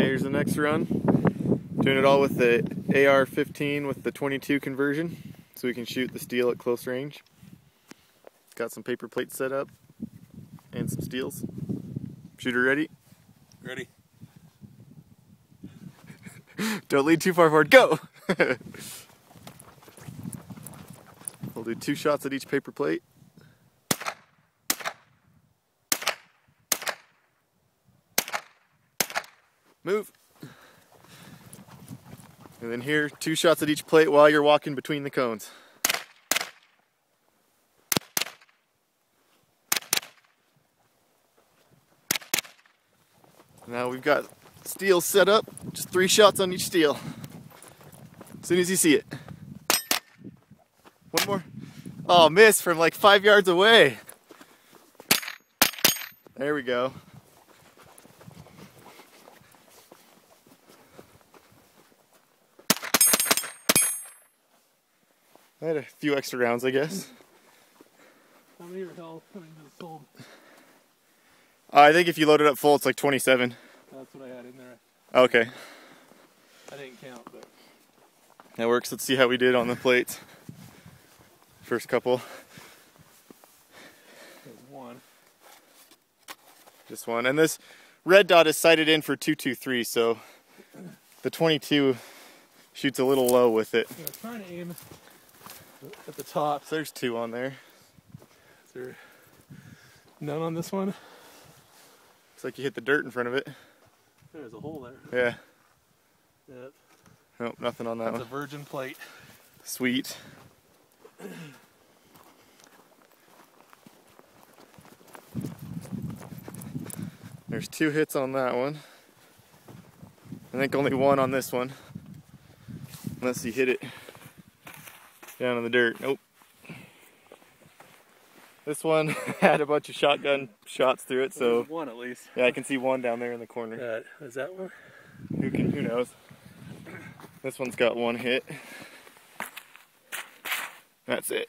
here's the next run. Doing it all with the AR-15 with the 22 conversion, so we can shoot the steel at close range. Got some paper plates set up and some steels. Shooter ready? Ready. Don't lean too far forward. Go! We'll do 2 shots at each paper plate. Move. And then here, 2 shots at each plate while you're walking between the cones. Now we've got steel set up, just 3 shots on each steel. As soon as you see it. One more. Oh, miss from like 5 yards away. There we go. I had a few extra rounds, I guess. How many are held? How many is sold? I think if you load it up full, it's like 27. That's what I had in there. Okay. I didn't count, but That works. Let's see how we did on the plates. First couple. there's one. Just one. And this red dot is sighted in for 223, so the 22 shoots a little low with it. Yeah, I was trying to aim at the top. So there's 2 on there. Is there none on this one? Looks like you hit the dirt in front of it. There's a hole there. Yeah. Yep. Nope, nothing on that That's one. a virgin plate. Sweet. There's 2 hits on that one. I think only 1 on this one. Unless you hit it down in the dirt. Nope. This one had a bunch of shotgun shots through it, so There's one at least. yeah, I can see 1 down there in the corner. Is that one? Who knows? This one's got 1 hit. That's it.